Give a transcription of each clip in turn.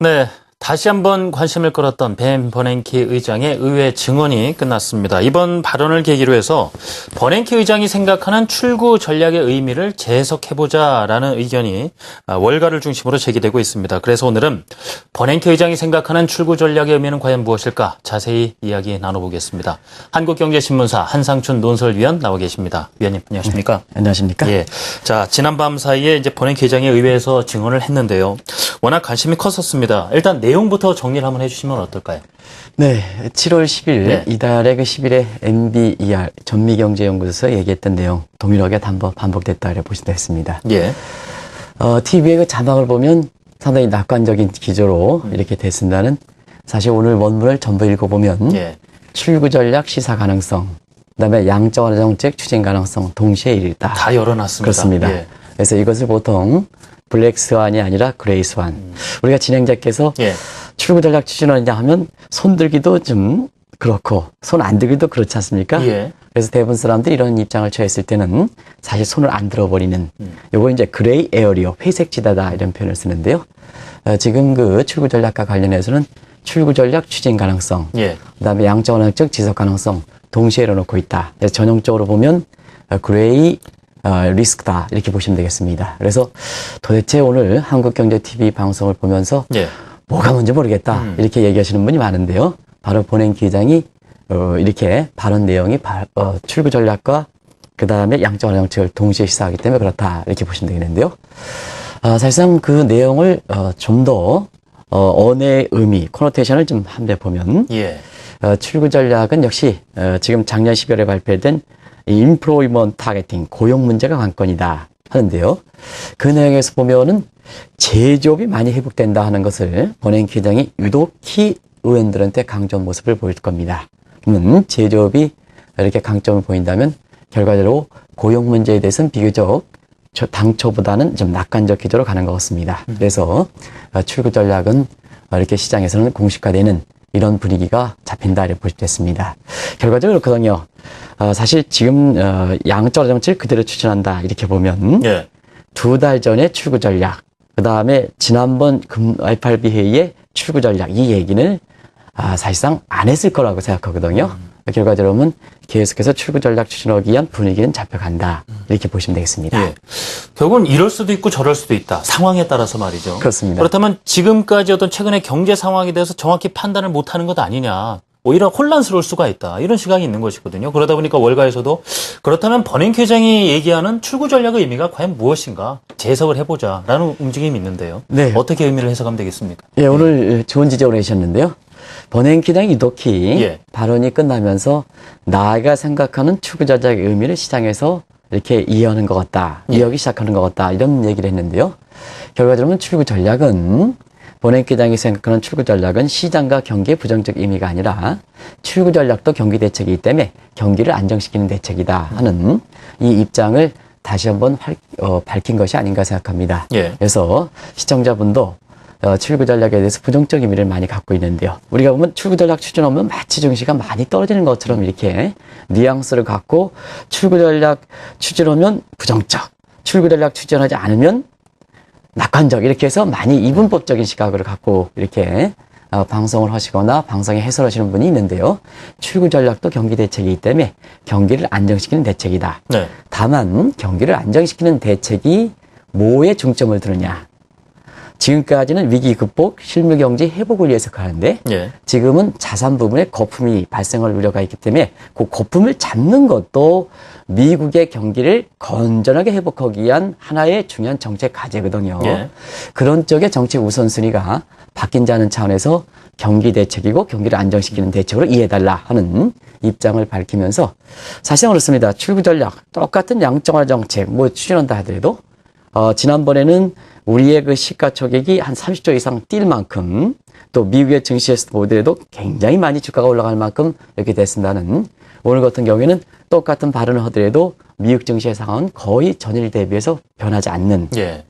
네, 다시 한번 관심을 끌었던 벤 버냉키 의장의 의회 증언이 끝났습니다. 이번 발언을 계기로 해서 버냉키 의장이 생각하는 출구 전략의 의미를 재해석해보자라는 의견이 월가를 중심으로 제기되고 있습니다. 그래서 오늘은 버냉키 의장이 생각하는 출구 전략의 의미는 과연 무엇일까 자세히 이야기 나눠보겠습니다. 한국경제신문사 한상춘 논설위원 나와 계십니다. 위원님 안녕하십니까? 네, 안녕하십니까? 예, 자 지난밤 사이에 이제 버냉키 의장이 의회에서 증언을 했는데요. 워낙 관심이 컸었습니다. 일단 내용부터 정리를 한번 해주시면 어떨까요? 네, 7월 10일 네. 이달의 그 10일에 MBER 전미경제연구소에서 얘기했던 내용 동일하게 반복됐다 이렇게 보시면 됐습니다. 예. TV의 그 자막을 보면 상당히 낙관적인 기조로 이렇게 됐습니다는 사실 오늘 원문을 전부 읽어보면 예. 출구 전략 시사 가능성, 그다음에 양적완화 정책 추진 가능성 동시에 일다. 다 열어놨습니다. 그렇습니다. 예. 그래서 이것을 보통 블랙 스완이 아니라 그레이 스완. 우리가 진행자께서 예. 출구 전략 추진하느냐 하면 손 들기도 좀 그렇고 손 안 들기도 그렇지 않습니까? 예. 그래서 대부분 사람들이 이런 입장을 처했을 때는 사실 손을 안 들어버리는 요거 이제 그레이 에어리어 회색 지다다 이런 표현을 쓰는데요. 지금 그 출구 전략과 관련해서는 출구 전략 추진 가능성, 예. 그다음에 양적완화적 지속 가능성 동시에 열어놓고 있다. 그래서 전형적으로 보면 그레이 리스크다 이렇게 보시면 되겠습니다. 그래서 도대체 오늘 한국경제TV 방송을 보면서 예. 뭐가 뭔지 모르겠다 이렇게 얘기하시는 분이 많은데요. 바로 버냉키 의장이 이렇게 발언 내용이 출구 전략과 그 다음에 양적완화 정책을 동시에 시사하기 때문에 그렇다 이렇게 보시면 되겠는데요. 사실상 그 내용을 좀 더 언어의 의미, 코노테이션을 좀 한번 보면 예. 출구 전략은 역시 지금 작년 12월에 발표된 인플로이먼트 타겟팅, 고용 문제가 관건이다 하는데요. 그 내용에서 보면은 제조업이 많이 회복된다 하는 것을 버냉키 회장이 유독히 의원들한테 강조한 모습을 보일 겁니다. 그러면 제조업이 이렇게 강점을 보인다면 결과적으로 고용 문제에 대해서는 비교적 당초보다는 좀 낙관적 기조로 가는 것 같습니다. 그래서 출구 전략은 이렇게 시장에서는 공식화되는 이런 분위기가 잡힌다 이렇게 보시겠습니다. 결과적으로 그렇거든요. 사실 지금 양적완화 정책을 그대로 추진한다 이렇게 보면 예. 2달 전에 출구 전략, 그 다음에 지난번 FRB 회의의 출구 전략 이 얘기는 사실상 안 했을 거라고 생각하거든요. 결과적으로 보면 계속해서 출구 전략 추진하기 위한 분위기는 잡혀간다 이렇게 보시면 되겠습니다. 예. 결국은 이럴 수도 있고 저럴 수도 있다. 상황에 따라서 말이죠. 그렇습니다. 그렇다면 지금까지 어떤 최근의 경제 상황에 대해서 정확히 판단을 못하는 것 아니냐. 오히려 혼란스러울 수가 있다. 이런 시각이 있는 것이거든요. 그러다 보니까 월가에서도 그렇다면 버냉키 회장이 얘기하는 출구 전략의 의미가 과연 무엇인가 재해석을 해보자라는 움직임이 있는데요. 네. 어떻게 의미를 해석하면 되겠습니까? 예, 오늘 좋은 지적을 해주셨는데요. 버냉키 회장이 유독히 예. 발언이 끝나면서 나가 생각하는 출구 전략의 의미를 시장에서 이렇게 이해하는 것 같다. 예. 이해하기 시작하는 것 같다. 이런 얘기를 했는데요. 결과적으로 출구 전략은 버냉키 회장이 생각하는 출구 전략은 시장과 경기의 부정적 의미가 아니라 출구 전략도 경기 대책이기 때문에 경기를 안정시키는 대책이다 하는 이 입장을 다시 한번 밝힌 것이 아닌가 생각합니다. 예. 그래서 시청자분도 출구 전략에 대해서 부정적 의미를 많이 갖고 있는데요. 우리가 보면 출구 전략 추진하면 마치 증시가 많이 떨어지는 것처럼 이렇게 뉘앙스를 갖고 출구 전략 추진하면 부정적, 출구 전략 추진하지 않으면 낙관적 이렇게 해서 많이 이분법적인 시각을 갖고 이렇게 방송을 하시거나 방송에 해설하시는 분이 있는데요. 출구 전략도 경기 대책이기 때문에 경기를 안정시키는 대책이다. 네. 다만 경기를 안정시키는 대책이 뭐에 중점을 두느냐. 지금까지는 위기 극복, 실물 경제 회복을 위해서 가는데 예. 지금은 자산 부분에 거품이 발생할 우려가 있기 때문에 그 거품을 잡는 것도 미국의 경기를 건전하게 회복하기 위한 하나의 중요한 정책 과제거든요. 예. 그런 쪽의 정책 우선순위가 바뀐다는 차원에서 경기 대책이고 경기를 안정시키는 대책으로 이해해달라 하는 입장을 밝히면서 사실은 그렇습니다. 출구 전략, 똑같은 양적완화 정책 뭐 추진한다 하더라도 지난번에는 우리의 그 시가총액이 한 30조 이상 뛸 만큼 또 미국의 증시에서 보더라도 굉장히 많이 주가가 올라갈 만큼 이렇게 됐습니다는 오늘 같은 경우에는 똑같은 발언을 하더라도 미국 증시의 상황은 거의 전일 대비해서 변하지 않는 예.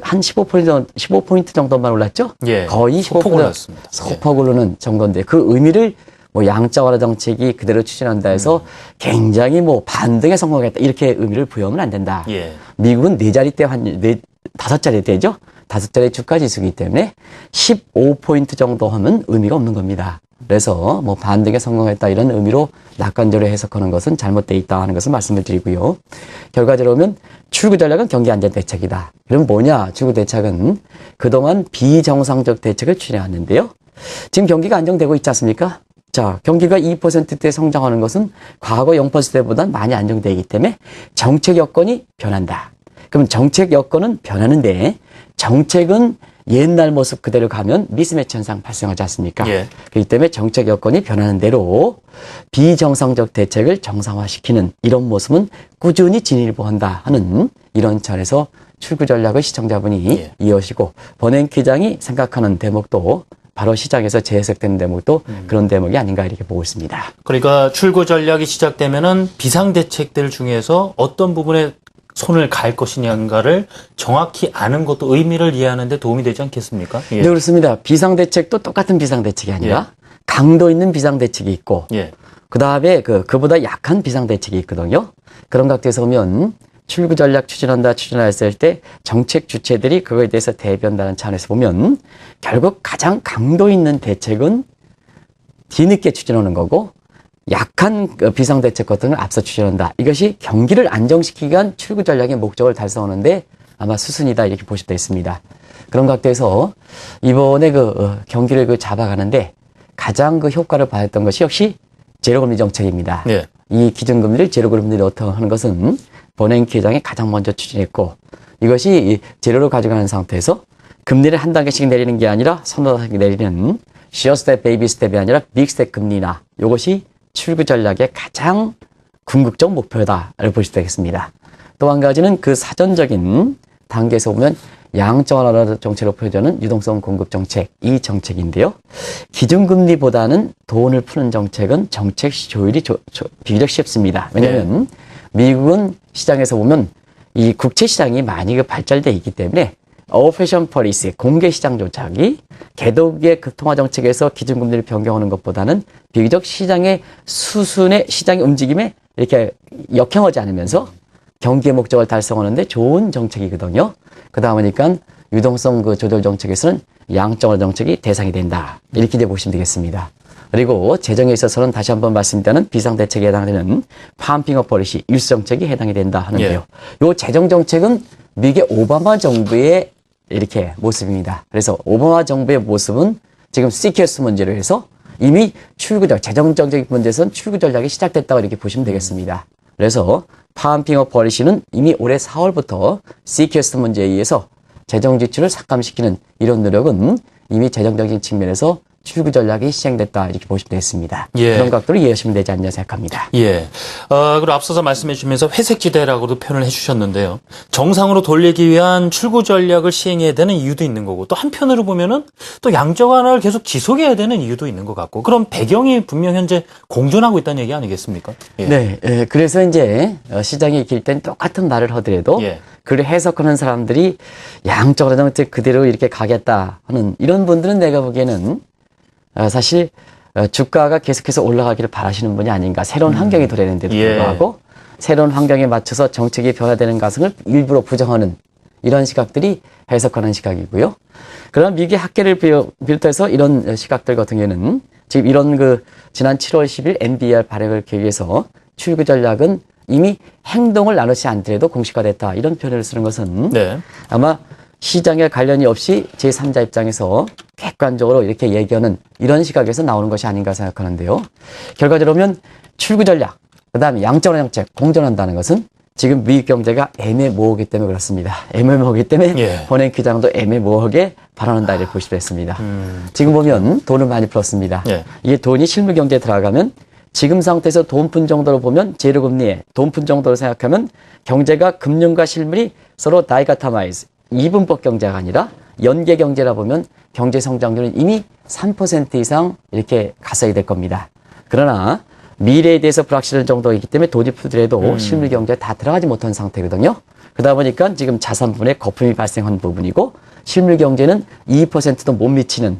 한 15포인트 정도만 올랐죠? 예. 거의 소폭 올랐습니다. 소폭 오르는 정도인데 그 의미를 뭐 양적완화 정책이 그대로 추진한다 해서 굉장히 뭐 반등에 성공했다 이렇게 의미를 부여하면 안 된다. 예. 미국은 4자리대 5자리대죠. 다섯 자리 주가 지수이기 때문에 15포인트 정도 하면 의미가 없는 겁니다. 그래서 뭐 반등에 성공했다 이런 의미로 낙관적으로 해석하는 것은 잘못되어 있다 하는 것을 말씀을 드리고요. 결과적으로 보면 출구 전략은 경기 안전 대책이다. 그럼 뭐냐? 출구 대책은 그동안 비정상적 대책을 추진해왔는데요. 지금 경기가 안정되고 있지 않습니까? 자, 경기가 2%대 성장하는 것은 과거 0%대보다는 많이 안정되어 있기 때문에 정책 여건이 변한다. 그럼 정책 여건은 변하는데 정책은 옛날 모습 그대로 가면 미스매치 현상 발생하지 않습니까? 예. 그렇기 때문에 정책 여건이 변하는 대로 비정상적 대책을 정상화시키는 이런 모습은 꾸준히 진일보한다 하는 이런 차원에서 출구 전략을 시청자분이 예. 이해하시고 버냉키 장이 생각하는 대목도 바로 시장에서 재해석되는 대목도 그런 대목이 아닌가 이렇게 보고 있습니다. 그러니까 출구 전략이 시작되면은 비상대책들 중에서 어떤 부분에 손을 갈 것이냐인가를 정확히 아는 것도 의미를 이해하는 데 도움이 되지 않겠습니까? 예. 네, 그렇습니다. 비상대책도 똑같은 비상대책이 아니라 강도 있는 비상대책이 있고 예. 그다음에 그보다 약한 비상대책이 있거든요. 그런 각도에서 보면 출구 전략 추진했을 때 정책 주체들이 그거에 대해서 대변다는 차원에서 보면 결국 가장 강도 있는 대책은 뒤늦게 추진하는 거고 약한 비상대책 같은 걸 앞서 추진한다. 이것이 경기를 안정시키기 위한 출구 전략의 목적을 달성하는데 아마 수순이다 이렇게 보실 수 있습니다. 그런 각도에서 이번에 경기를 잡아가는데 가장 효과를 받았던 것이 역시 제로금리 정책입니다. 예. 이 기준금리를 제로금리로 넣어 하는 것은 버냉키 회장이 가장 먼저 추진했고 이것이 제로로 가져가는 상태에서 금리를 한 단계씩 내리는 게 아니라 서너 단계 내리는 시어 스텝, 베이비 스텝이 아니라 빅 스텝 금리나 이것이 출구 전략의 가장 궁극적 목표다를 볼 수 있겠습니다. 또 한 가지는 그 사전적인 단계에서 보면 양적 완화 정책으로 표현되는 유동성 공급 정책, 이 정책인데요. 기준금리보다는 돈을 푸는 정책은 정책 조율이 비교적 쉽습니다. 왜냐하면 미국은 시장에서 보면 이 국채 시장이 많이 발달되어 있기 때문에 오페션 폴리시, 공개 시장 조작이 개독의 그 통화 정책에서 기준금리를 변경하는 것보다는 비교적 시장의 수순의 시장의 움직임에 이렇게 역행하지 않으면서 경기의 목적을 달성하는데 좋은 정책이거든요. 그러다 보니까 유동성 조절 정책에서는 양적 정책이 대상이 된다. 이렇게 보시면 되겠습니다. 그리고 재정에 있어서는 다시 한번 말씀드리는 비상대책에 해당되는 팜핑어 폴리시, 일수정책이 해당이 된다 하는데요. 이 재정 정책은 미국의 오바마 정부의 이렇게 모습입니다. 그래서 오바마 정부의 모습은 지금 CQS 문제로 해서 이미 출구적, 재정정책 문제에서는 출구 전략이 시작됐다고 이렇게 보시면 되겠습니다. 그래서 팜핑어 폴리시는 이미 올해 4월부터 CQS 문제에 의해서 재정 지출을 삭감시키는 이런 노력은 이미 재정적인 측면에서 출구 전략이 시행됐다 이렇게 보시면 되겠습니다. 예. 그런 각도로 이해하시면 되지 않냐 생각합니다. 예. 그리고 앞서서 말씀해 주시면서 회색지대라고도 표현을 해 주셨는데요. 정상으로 돌리기 위한 출구 전략을 시행해야 되는 이유도 있는 거고 또 한편으로 보면은 또 양적 완화를 계속 지속해야 되는 이유도 있는 것 같고 그럼 배경이 분명 현재 공존하고 있다는 얘기 아니겠습니까? 예. 네. 그래서 이제 시장이 길 땐 똑같은 말을 하더라도 예. 그를 해석하는 사람들이 양적 정책 그대로 이렇게 가겠다 하는 이런 분들은 내가 보기에는 사실 주가가 계속해서 올라가기를 바라시는 분이 아닌가. 새로운 환경이 도래했는데도 불구하고 새로운 환경에 맞춰서 정책이 변화되는 가능성을 일부러 부정하는 이런 시각들이 해석하는 시각이고요. 그러나 미국의 학계를 비롯해서 이런 시각들 같은 경우에는 지금 이런 지난 7월 10일 NBER 발행을 계기해서 출구 전략은 이미 행동을 나누지 않더라도 공식화됐다. 이런 표현을 쓰는 것은 아마 시장에 관련이 없이 제3자 입장에서 객관적으로 이렇게 얘기하는 이런 시각에서 나오는 것이 아닌가 생각하는데요. 결과적으로 보면 출구 전략, 그 다음에 양적 완화 정책 공존한다는 것은 지금 미국 경제가 애매모호하기 때문에 그렇습니다. 애매모호하기 때문에 버냉키 장도 애매모호하게 발언한다 이렇게 보시면 됐습니다. 지금 보면 돈을 많이 풀었습니다. 이게 돈이 실물 경제에 들어가면 지금 상태에서 돈 푼 정도로 보면 제로금리에 돈 푼 정도로 생각하면 경제가 금융과 실물이 서로 다이가타마이즈 이분법 경제가 아니라 연계 경제라 보면 경제 성장률은 이미 3% 이상 이렇게 가서야 될 겁니다. 그러나 미래에 대해서 불확실한 정도이기 때문에 돈이 풀더라도 실물 경제에 다 들어가지 못한 상태거든요. 그러다 보니까 지금 자산분에 거품이 발생한 부분이고 실물 경제는 2%도 못 미치는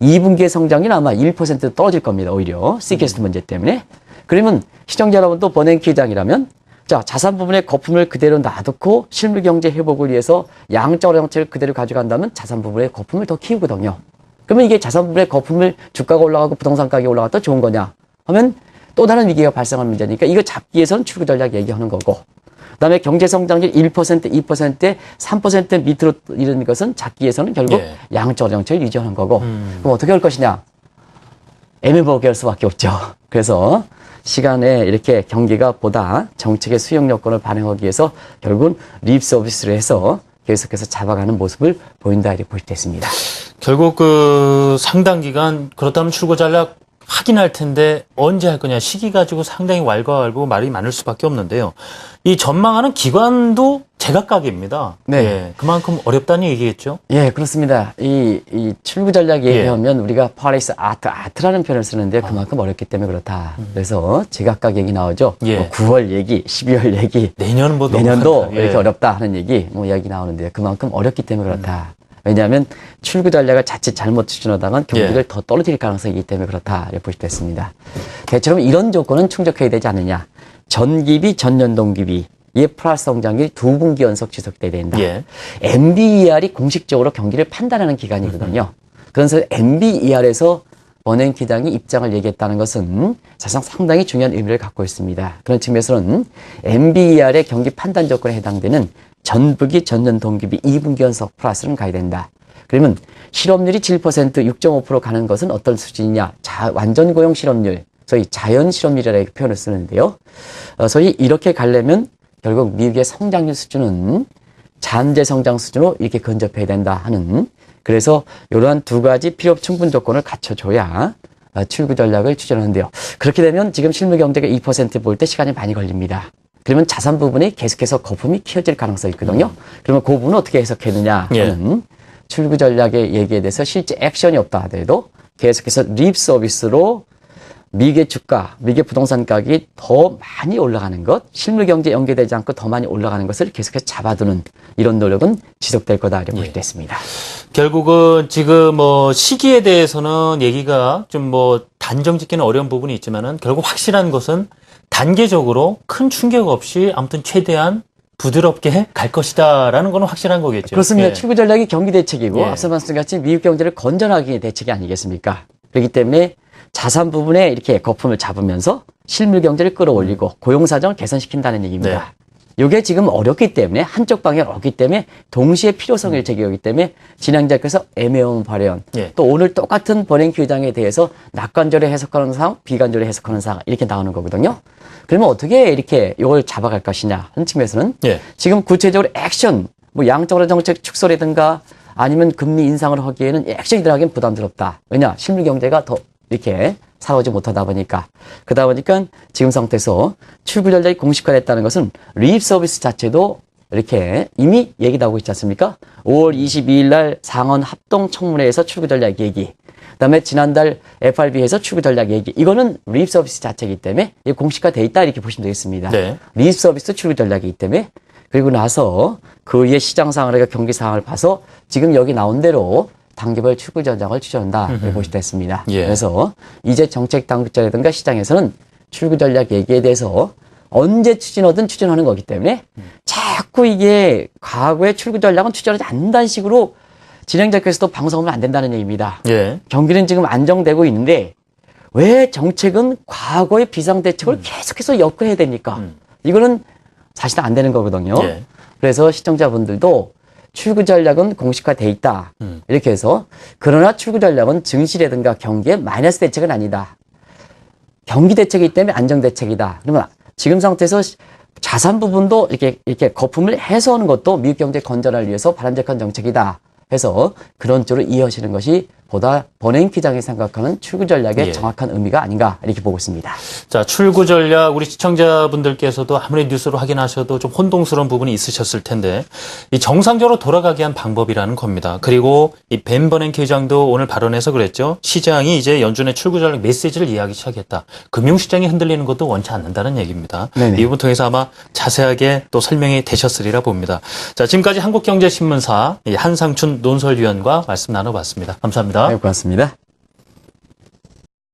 2분기의 성장률은 아마 1% 떨어질 겁니다. 오히려 CQS 문제 때문에. 그러면 시청자 여러분도 버냉키 장이라면 자, 자산 부분의 거품을 그대로 놔두고 실물 경제 회복을 위해서 양적 정책을 그대로 가져간다면 자산 부분의 거품을 더 키우거든요. 그러면 이게 자산 부분의 거품을 주가가 올라가고 부동산 가격이 올라갔다 좋은 거냐 하면 또 다른 위기가 발생하는 문제니까 이거 잡기 위해서는 출구 전략 얘기하는 거고, 그다음에 경제 성장률 1%, 2%, 3% 밑으로 이르는 것은 잡기 위해서는 결국 예. 양적 정책을 유지하는 거고, 그럼 어떻게 할 것이냐? 애매모호하게 할 수밖에 없죠. 그래서 시간에 이렇게 경기가 보다 정책의 수용 여건을 반영하기 위해서 결국은 립 서비스를 해서 계속해서 잡아가는 모습을 보인다 이렇게 볼 수 있습니다. 결국 그 상당 기간 그렇다면 출구 전략 하긴 할 텐데 언제 할 거냐 시기 가지고 상당히 왈가왈부 말이 많을 수밖에 없는데요. 이 전망하는 기관도 제각각입니다. 네. 예, 그만큼 어렵다는 얘기겠죠. 예, 그렇습니다. 이 출구 전략 얘기하면 우리가 파리스 아트라는 표현을 쓰는데 그만큼 어렵기 때문에 그렇다. 그래서 제각각 얘기 나오죠. 예. 뭐 9월 얘기, 12월 얘기, 내년은 뭐 내년도 너무 많다. 이렇게 예. 어렵다 하는 얘기, 뭐 이야기 나오는데 그만큼 어렵기 때문에 그렇다. 왜냐하면 출구 전략을 자칫 잘못 추진하다간 경기를 더 떨어뜨릴 가능성이 있기 때문에 그렇다 이렇게 볼 수 있습니다. 대체로 이런 조건은 충족해야 되지 않느냐. 전기비, 전년 동기비 이 플러스 성장률이 2분기 연속 지속돼야 된다. 예. MBER이 공식적으로 경기를 판단하는 기관이거든요. 그래서 MBER에서 버냉키 장이 입장을 얘기했다는 것은 사실상 상당히 중요한 의미를 갖고 있습니다. 그런 측면에서는 MBER의 경기 판단 조건에 해당되는 전분기, 전년 동기비 2분기 연속 플러스는 가야 된다. 그러면 실업률이 7%, 6.5% 가는 것은 어떤 수준이냐? 완전 고용 실업률, 소위 자연 실업률이라고 표현을 쓰는데요. 소위 이렇게 가려면 결국 미국의 성장률 수준은 잠재 성장 수준으로 이렇게 근접해야 된다 하는, 그래서 이러한 두 가지 필요 충분 조건을 갖춰줘야 출구 전략을 추진하는데요. 그렇게 되면 지금 실물 경제가 2% 볼 때 시간이 많이 걸립니다. 그러면 자산 부분이 계속해서 거품이 키워질 가능성이 있거든요. 그러면 그 부분은 어떻게 해석해느냐 하는 출구 전략의 얘기에 대해서 실제 액션이 없다 하더라도 계속해서 립 서비스로 미국의 주가, 미국의 부동산 가격이 더 많이 올라가는 것, 실물 경제에 연계되지 않고 더 많이 올라가는 것을 계속해서 잡아두는 이런 노력은 지속될 거다 이렇게 볼 수 있습니다. 결국은 지금 뭐 시기에 대해서는 얘기가 좀 뭐 단정 짓기는 어려운 부분이 있지만은 결국 확실한 것은 단계적으로 큰 충격 없이 아무튼 최대한 부드럽게 갈 것이다라는 건 확실한 거겠죠. 그렇습니다. 예. 출구 전략이 경기 대책이고 예. 앞서 말씀같이 미국 경제를 건전하게 대책이 아니겠습니까? 그렇기 때문에 자산 부분에 이렇게 거품을 잡으면서 실물 경제를 끌어올리고 고용 사정을 개선시킨다는 얘기입니다. 이게 지금 어렵기 때문에 한쪽 방향 없기 때문에 동시에 필요성을 제기하기 때문에 진행자께서 애매한 발언, 예. 또 오늘 똑같은 버냉키 의장에 대해서 낙관적으로 해석하는 상황, 비관적으로 해석하는 상황 이렇게 나오는 거거든요. 그러면 어떻게 이렇게 이걸 잡아갈 것이냐 하는 측면에서는 예. 지금 구체적으로 액션, 뭐 양적으로 정책 축소라든가 아니면 금리 인상을 하기에는 액션이 들어가기엔 부담스럽다. 왜냐? 실물 경제가 더 이렇게 살아오지 못하다 보니까. 그러다 보니까 지금 상태에서 출구 전략이 공식화됐다는 것은 립 서비스 자체도 이렇게 이미 얘기 나오고 있지 않습니까? 5월 22일 날 상원 합동 청문회에서 출구 전략 얘기. 그다음에 지난달 FRB에서 출구 전략 얘기. 이거는 립 서비스 자체이기 때문에 공식화돼 있다 이렇게 보시면 되겠습니다. 네. 립 서비스 출구 전략이기 때문에 그리고 나서 그 위에 시장 상황과 경기 상황을 봐서 지금 여기 나온 대로 단계별 출구 전략을 추진한다 이렇게 보시면 됐습니다. 예. 그래서 이제 정책 당국자라든가 시장에서는 출구 전략 얘기에 대해서 언제 추진하든 추진하는 거기 때문에 자꾸 이게 과거의 출구 전략은 추진하지 않는다는 식으로 진행자께서도 방송하면 안 된다는 얘기입니다. 예. 경기는 지금 안정되고 있는데 왜 정책은 과거의 비상대책을 계속해서 엮어야 됩니까? 이거는 사실은 안 되는 거거든요. 예. 그래서 시청자분들도 출구 전략은 공식화돼 있다. 이렇게 해서 그러나 출구 전략은 증시라든가 경기의 마이너스 대책은 아니다. 경기 대책이기 때문에 안정 대책이다. 그러면 지금 상태에서 자산 부분도 이렇게 거품을 해소하는 것도 미국 경제 건전을 위해서 바람직한 정책이다. 해서 그런 쪽으로 이어지는 것이 보다 버냉키 장이 생각하는 출구 전략의 예. 정확한 의미가 아닌가 이렇게 보고 있습니다. 자, 출구 전략 우리 시청자분들께서도 아무리 뉴스로 확인하셔도 좀 혼동스러운 부분이 있으셨을 텐데 이 정상적으로 돌아가게 한 방법이라는 겁니다. 그리고 이 벤 버냉키 의장도 오늘 발언에서 그랬죠. 시장이 이제 연준의 출구 전략 메시지를 이해하기 시작했다. 금융시장이 흔들리는 것도 원치 않는다는 얘기입니다. 네네. 이 부분 통해서 아마 자세하게 또 설명이 되셨으리라 봅니다. 자, 지금까지 한국경제신문사 이 한상춘 논설위원과 말씀 나눠봤습니다. 감사합니다. 네, 고맙습니다.